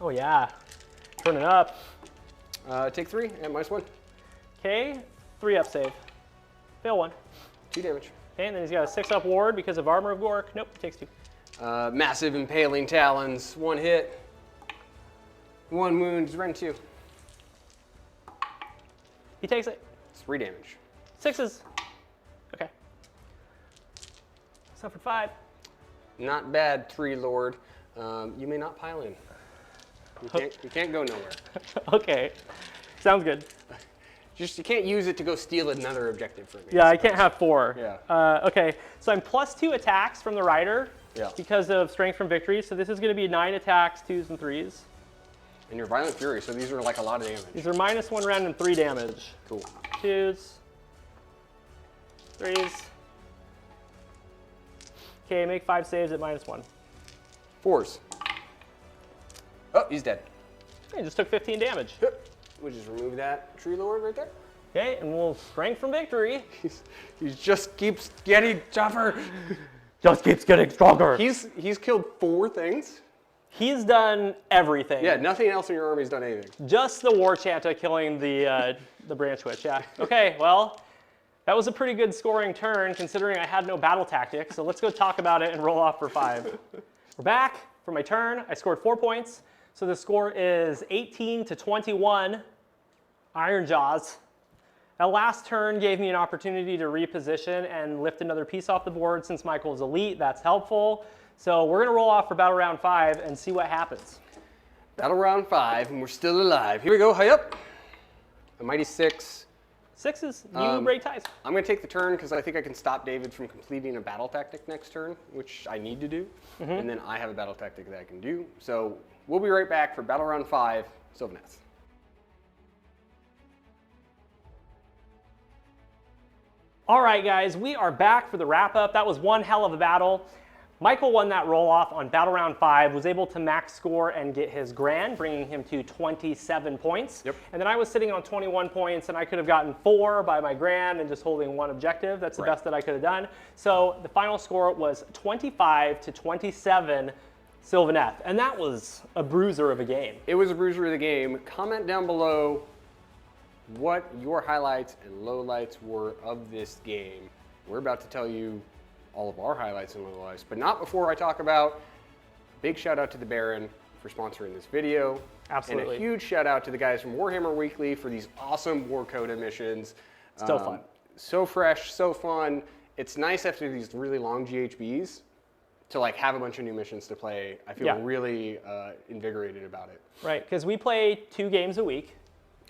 Oh yeah, turning up. Take 3 at -1. Okay, 3-up save. Fail 1. 2 damage. Okay, and then he's got a 6-up ward because of Armor of Gork. Nope, takes 2. Massive impaling talons. 1 hit. 1 wound. Rend 2. He takes it. 3 damage. 6s. Okay. Suffered 5. Not bad, Treelord. You may not pile in. You can't go nowhere. Okay, sounds good. Just you can't use it to go steal another objective from me. Yeah, I can't have 4. Yeah. Okay, so I'm +2 attacks from the Rider because of Strength from Victory. So this is going to be 9 attacks, 2s and 3s. And you're Violent Fury, so these are like a lot of damage. These are -1 rend and 3 damage. Cool. 2s, 3s. Okay, make 5 saves at -1. 4s. Oh, he's dead. He just took 15 damage. We'll just remove that Treelord right there. Okay, and we'll Strength from Victory. He just keeps getting tougher. Just keeps getting stronger. He's killed 4 things. He's done everything. Yeah, nothing else in your army's done anything. Just the War Chanta killing the Branch Witch, yeah. Okay, well, that was a pretty good scoring turn considering I had no battle tactics. So let's go talk about it and roll off for 5. We're back for my turn. I scored 4 points. So the score is 18 to 21. Ironjaws. That last turn gave me an opportunity to reposition and lift another piece off the board since Michael's elite. That's helpful. So we're gonna roll off for battle round 5 and see what happens. Battle round 5, and we're still alive. Here we go, high up. A mighty 6. 6 is you break ties. I'm going to take the turn because I think I can stop David from completing a battle tactic next turn, which I need to do. And then I have a battle tactic that I can do. So we'll be right back for battle round 5, Sylvaneth. All right, guys, we are back for the wrap up. That was one hell of a battle. Michael won that roll off on battle round 5, was able to max score and get his grand, bringing him to 27 points. Yep. And then I was sitting on 21 points, and I could have gotten 4 by my grand and just holding 1 objective. That's the best that I could have done. So the final score was 25 to 27 Sylvaneth, and that was a bruiser of a game. It was a bruiser of the game. Comment down below what your highlights and lowlights were of this game. We're about to tell you all of our highlights and lowlights, but not before I talk about big shout out to the Baron for sponsoring this video. Absolutely. And a huge shout out to the guys from Warhammer Weekly for these awesome Warcoda missions. Still fun. So fresh, so fun. It's nice after these really long GHBs to like have a bunch of new missions to play. I feel really invigorated about it. Right, because we play 2 games a week.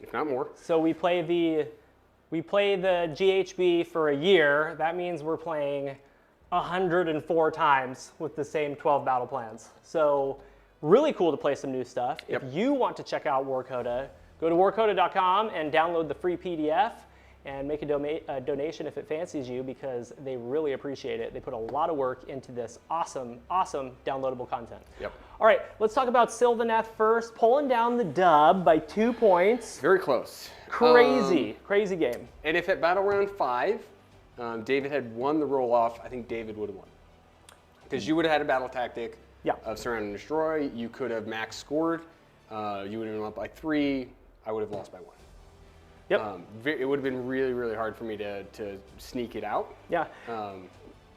If not more. So we play the GHB for a year. That means we're playing 104 times with the same 12 battle plans. So really cool to play some new stuff. Yep. If you want to check out Warcoda, go to warcoda.com and download the free PDF and make a donation if it fancies you, because they really appreciate it. They put a lot of work into this awesome, awesome downloadable content. Yep. All right, let's talk about Sylvaneth first, pulling down the dub by 2 points. Very close. Crazy, crazy game. And if at battle round 5, David had won the roll off, I think David would have won. Because you would have had a battle tactic of surround and destroy. You could have max scored. You would have been up by 3. I would have lost by 1. Yep. It would have been really, really hard for me to sneak it out. Yeah.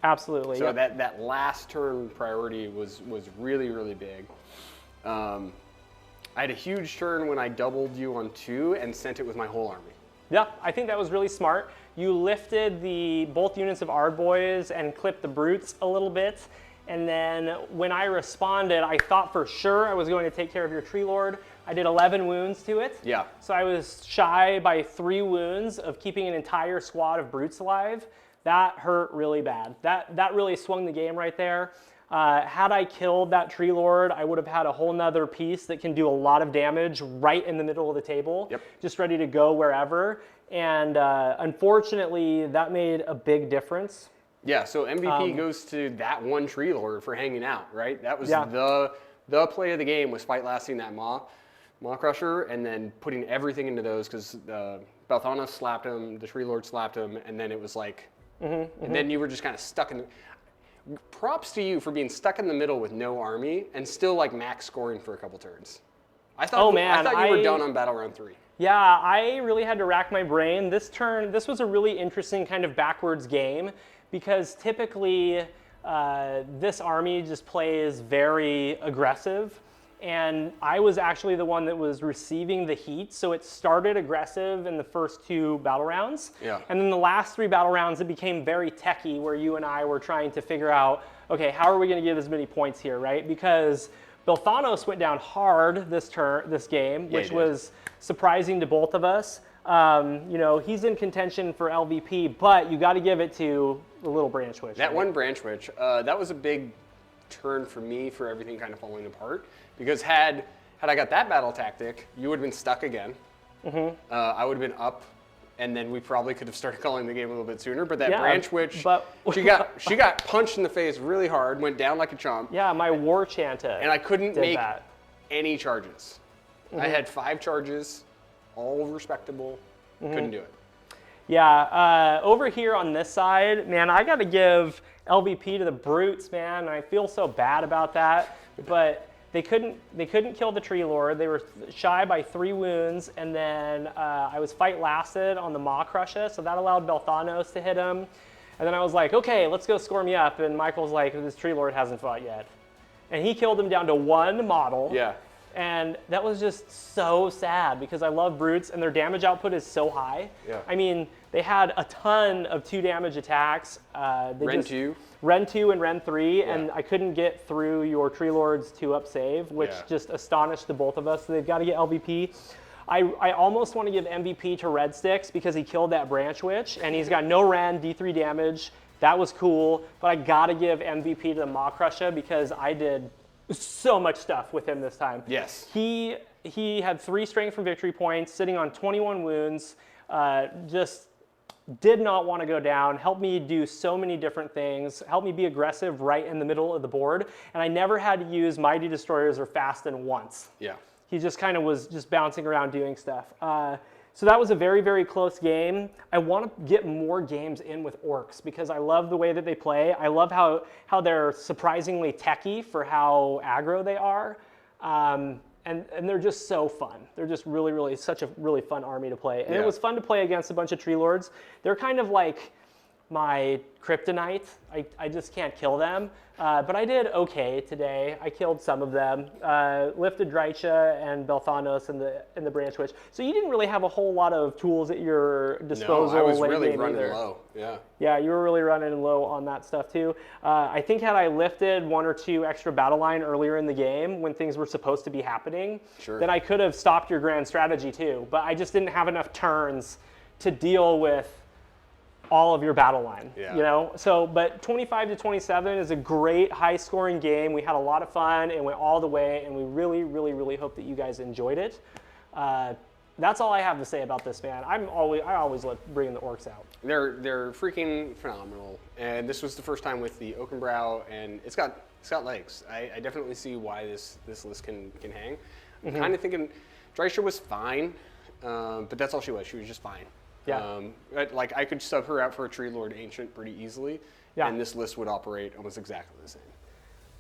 Absolutely. So that last turn priority was really, really big. I had a huge turn when I doubled you on 2 and sent it with my whole army. Yeah, I think that was really smart. You lifted both units of Ardboys and clipped the brutes a little bit. And then when I responded, I thought for sure I was going to take care of your Treelord. I did 11 wounds to it. Yeah. So I was shy by 3 wounds of keeping an entire squad of brutes alive. That hurt really bad. That really swung the game right there. Had I killed that Treelord, I would have had a whole nother piece that can do a lot of damage right in the middle of the table, just ready to go wherever. And unfortunately, that made a big difference. Yeah, so MVP goes to that one Treelord for hanging out, right? That was the play of the game, was fight lasting that Maw Crusher and then putting everything into those, because Belthanos slapped him, the Treelord slapped him, and then it was like, and then you were just kind of stuck in the... Props to you for being stuck in the middle with no army and still like max scoring for a couple turns. I thought you were done on battle round 3. Yeah, I really had to rack my brain. This was a really interesting kind of backwards game, because typically this army just plays very aggressive, and I was actually the one that was receiving the heat, so it started aggressive in the first 2 battle rounds. Yeah. And then the last 3 battle rounds, it became very techy, where you and I were trying to figure out, okay, how are we going to get as many points here, right? Because Belthanos went down hard this game, which was surprising to both of us. You know, he's in contention for LVP, but you got to give it to the little Branch Witch. That one Branch Witch, that was a big turn for me for everything kind of falling apart. Because had I got that battle tactic, you would have been stuck again. I would have been up, and then we probably could have started calling the game a little bit sooner. But that Branch Witch, she got punched in the face really hard, went down like a chump. Yeah, my War Chanta. And I couldn't make any charges. I had 5 charges, all respectable. Couldn't do it. Yeah, over here on this side, man, I got to give LVP to the brutes, man. I feel so bad about that, but They couldn't kill the Tree Lord. They were shy by 3 wounds, and then I was fight lasted on the Maw Crusher, so that allowed Belthanos to hit him. And then I was like, okay, let's go score me up. And Michael's like, this Tree Lord hasn't fought yet. And he killed him down to 1 model. Yeah. And that was just so sad because I love brutes and their damage output is so high. Yeah. I mean, they had a ton of 2 damage attacks. Ren 2? Ren 2 and Ren 3, Yeah. and I couldn't get through your Tree Lord's 2-up save, which just astonished the both of us. So they've got to get LVP. I almost want to give MVP to Red Sticks because he killed that Branch Witch, and he's got no Ren, D3 damage. That was cool, but I got to give MVP to the Maw Crusher because I did so much stuff with him this time. Yes. He had 3 strength from victory points, sitting on 21 wounds, just did not want to go down, helped me do so many different things, helped me be aggressive right in the middle of the board, and I never had to use Mighty Destroyers or Fasten once. Yeah. He just kind of was just bouncing around doing stuff. So that was a very, very close game. I want to get more games in with Orcs because I love the way that they play. I love how they're surprisingly techy for how aggro they are. And they're just so fun. They're just really, really, such a really fun army to play. And it was fun to play against a bunch of Tree Lords. They're kind of like my kryptonite. I just can't kill them. But I did okay today. I killed some of them. Lifted Drycha and Belthanos and the Branch Witch. So you didn't really have a whole lot of tools at your disposal. No, I was late really game running either. low. Yeah. Yeah, you were really running low on that stuff too. I think had I lifted 1 or 2 extra battle line earlier in the game when things were supposed to be happening, then I could have stopped your grand strategy too. But I just didn't have enough turns to deal with all of your battle line, you know? So, but 25-27 is a great high scoring game. We had a lot of fun and went all the way, and we really, really, really hope that you guys enjoyed it. That's all I have to say about this, man. I always love bringing the Orcs out. They're freaking phenomenal, and this was the first time with the Oakenbrow, and it's got legs. I definitely see why this list can hang. I'm kind of thinking Drycha was fine, but that's all she was. She was just fine. Yeah. Like I could sub her out for a Tree Lord Ancient pretty easily, and this list would operate almost exactly the same.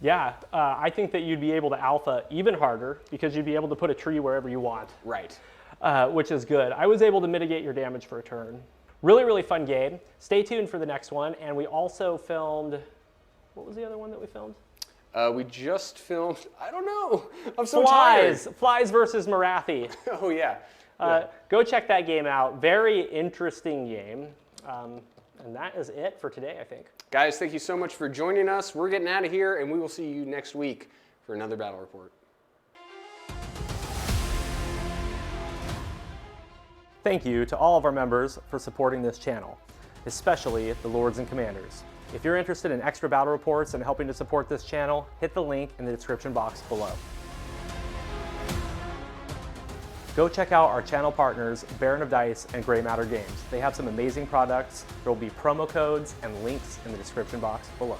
Yeah, I think that you'd be able to alpha even harder because you'd be able to put a tree wherever you want. Right. Which is good. I was able to mitigate your damage for a turn. Really, really fun game. Stay tuned for the next one. And we also filmed, what was the other one that we filmed? We just filmed, I don't know. I'm so tired. Flies versus Marathi. Oh, yeah. Go check that game out. Very interesting game. And that is it for today, I think. Guys, thank you so much for joining us. We're getting out of here, and we will see you next week for another battle report. Thank you to all of our members for supporting this channel, especially the Lords and Commanders. If you're interested in extra battle reports and helping to support this channel, hit the link in the description box below. Go check out our channel partners, Baron of Dice and Grey Matter Games. They have some amazing products. There will be promo codes and links in the description box below.